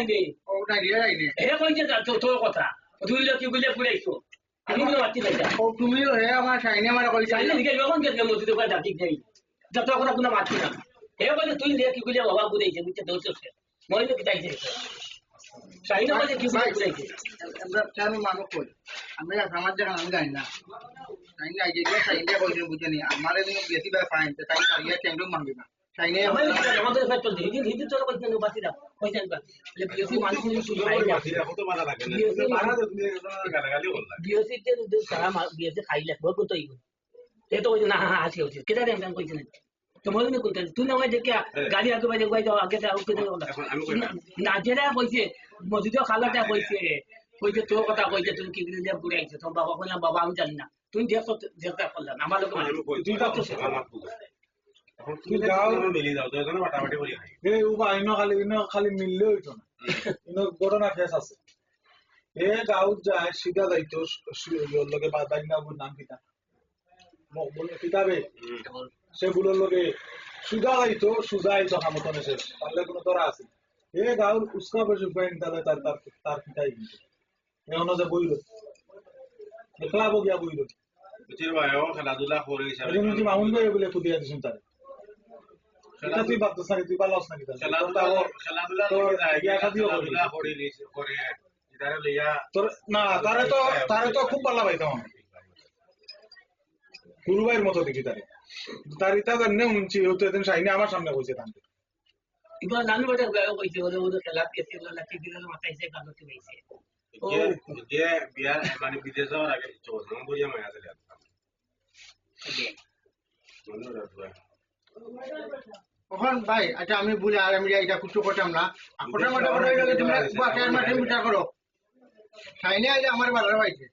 চাইবে ও নাইডিয়া যাইনি হে কইছে তোর কথা তুই কি বলে পুরাইছো আমি তো মারতে নাই ও তুমি হে আমার সাইনে আমার কইছে চাইলে দিকে যখন গেছে মসজিদে কয় ঠিক নেই যত কথা কোনো মারতি না হে বলে তুই লে কি বলে বাবা পুরাইছে বুঝতে দৌড়ছে মই তো চাইছে চাইলে বলে কি বলে পুরাইছে আমরা চার মানুষ কই আমি আমার জায়গা আমি জানি না সাইনে আইডিয়া সাইনে কইছে বুঝনি আমারে দিন বেশি বা ফাইন তো তাই কারিয়া কেন্দ্র মানবে না সাইনে আমাদের ফেট চলছে হিদি তোর কইছে না বাতিরা কইছে না বলে বিএসসি মানুষ শুরু খাই না বাতিরা কত মারা লাগে না মারা তো তুমি গালাগালি করলা বিএসসি তে সারা বিএসসি খাইলে বহুত তো ইগো এ তো কইছে না হ্যাঁ আছে হচ্ছে কেটা দেন আমি কইছে না তো বলি না কোনটা তুই না ওই দেখে গাড়ি আগে বাজে কই যাও আগে যাও কেটে না যেটা কইছে মসজিদে খালাটা কইছে কইছে তোর কথা কইছে তুমি কি বলে বুড়াইছো তো বাবা কইলাম বাবা আমি জানি না তুই দেখো যেটা করলাম আমার লোক তুই তো তুই যাও মিলি যাও দুজন বাটাবাটি করি খাই এই উবা খালি মিললে হইতো না ঘটনা ফেস আছে এ গাঁও যায় সিধা যাইতো লগে বাদাইনাবুর নাম কিতা বলে কিতাবে সেগুলোর লগে সুজা যাইতো সুজা আইতো হামতন এসে পারলে কোনো তোরা আছে এ গাঁওর উস্কা বসে পাইন তাহলে তার কিতাই কিন্তু এখন যে বইল একলা বগিয়া বইল বুঝির ভাই ও খেলাধুলা করে হিসাবে তুমি মামুন ভাই বলে কুদিয়া দিছুন তারে সেটা তুই বাদ সারি তুই পালাস না কিতা খেলাধুলা তো ইয়া খেলাধুলা করে ইদারে লইয়া তোর না তারে তো খুব ভালো পাইতাম আমি গুরুভাইয়ের মতো দেখি তার ইতা জানে উনছি হতে দিন সাইনে আমার সামনে কইছে তান্তে ইবা নামি বটে গায় কইছে ওরে খেলা কেতে লাকি দিলে মাথাইছে কাগজে কইছে যে বিয়ার মানে বিদেশ যাওয়ার আগে চোদ্দ বইয়া মায়া চলে আসতাম ওখান ভাই আচ্ছা আমি বলি আর আমি এটা কিছু করতাম না আপনার মাঠে করে গেলে তুমি বাসার মাঠে বিচার করো সাইনে আইলে আমার বাজার পাইছে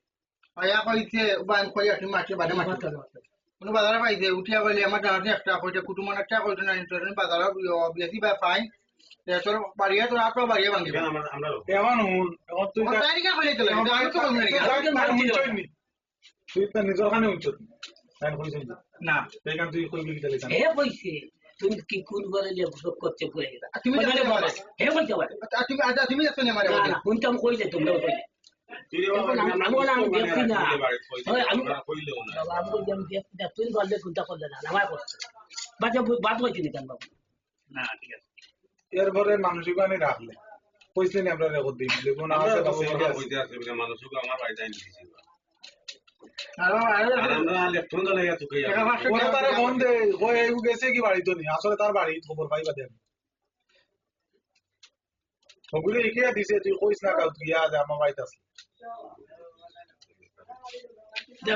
আয়া কইছে বান কইয়া তুমি মাঠে বাদে মাঠে কোনো বাজারে পাইছে উঠিয়া বলে আমার জানাতে একটা কইতে কুটুমান একটা কইতে না তোর বাজারে বেশি বা ফাইন তোর বাড়িয়া তোর আপা বাড়িয়া ভাঙি আমরা এমন হুন এখন তুই তাই কি বলে চলে আমি তো বলবো তুই তো নিজের খানে উঠছ তাই কইছিস না তাই কারণ তুই কইবি কি তাহলে হে কইছে তুমি কি কোন বলে যে সব করতে কই তুমি জানো বাবা হে বলতে পারে তুমি যাচ্ছ না মারে না কোনটা আমি কইছে তোমরা কইলে আমি দেখছি না আমি কইলেও না বাবা আমি কইছি আমি দেখছি না তুই বললে কোনটা করলে না আমার করছে বাচ্চা বাদ হইছে নি কেন বাবু না ঠিক আছে এরপরে মানসিক বাণী রাখলে কইছেন আমরা রেকর্ড দিই দেখুন আছে বাবু কইতে আছে মানুষকে আমার বাড়িতে আইনি দিছি আর আমরা লেফটন দলে গিয়া চুকে ওরা তারে ফোন দে ও এই গেছে কি বাড়ি তো নি আসলে তার বাড়ি খবর পাইবা দেন ওগুলো ইকিয়া দিছে তুই কইছ না কাউ তুই আজ আমার বাড়িতে আছে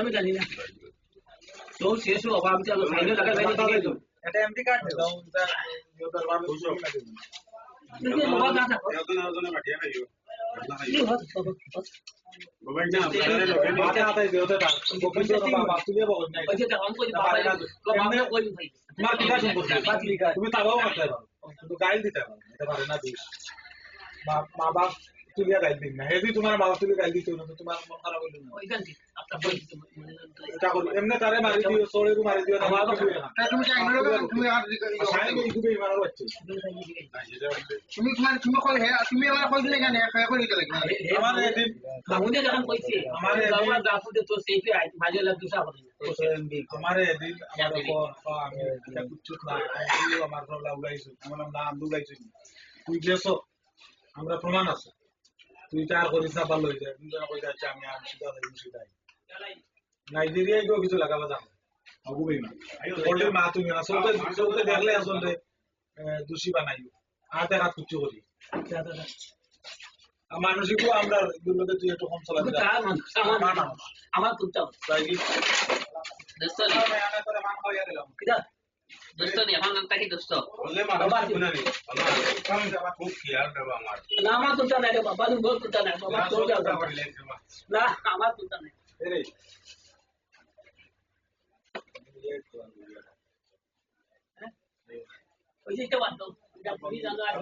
আমি জানি না তো শেষ বাবা আমি তো সাইনে লাগা যাই দিই এটা এমডি কার্ড দাও ইও দরবার বুঝো কিন্তু বাবা দাদা ওজনে বাটিয়া খাইও কি হত বাবা না আপনারা লোকে মাথা হাতে দেওতে তার বকিস না বাবা তুই বল না ওই যে তখন কই বাবা বাবা কই ভাই মা কিটা সম্পর্কে তুমি তাবাও করতে পারো কিন্তু গাইল দিতে পারো এটা পারে না দিস মা বাপ তুলিয়া গাইল দিন না হেদি তোমার বাবা তুলি গাইল দিতে না তোমার মন খারাপ হইল না ওইখান থেকে আপনার বই এটা করো এমনি তারে মারি দিও সোড়েরু মারি দিও না বাবা তুমি জানো তুমি আর সাইন কই দিবে মারার বাচ্চা তুমি তুমি কই হে তুমি আমার কই দিলে কেন হে কই দিলে কেন আমার এদিন মামুনে যখন কইছে আমার বাবা দাফুতে তো সেইতে মাঝে লাগু সব তোমার এদিন আমার আমি এটা কুচ্ছু না আইও আমার প্রবলেম উলাইছো আমার নাম দুলাইছো তুই গেছো আমরা প্রমাণ আছে তুই তার করিস না ভালো হয়ে যায় কিন্তু কই যাচ্ছে আমি আর সিধা নাইজেরিয়ায় গো কিছু লাগাবা যাও আগুবেই না বললে মা তুমি না সবতে দেখলে আসলে দোষী বানাইও আর দেখা কুচ্ছু করি মানসিকও আমরা এগুলোকে তুই একটু কম চালাবি আমার কুত্তা তাই কি দোস্ত মান খাইয়া দিলাম কিদা দোস্ত নি আমার নাম কি দোস্ত বললে বাবা শুনা নি আমার খুব খেয়াল দেবা আমার না আমার কুত্তা নাই রে বাবা তুমি বল কুত্তা নাই বাবা তো যাও না আমার কুত্তা নাই রে ওই যে এটা বাদ দাও এটা বলি জানো আর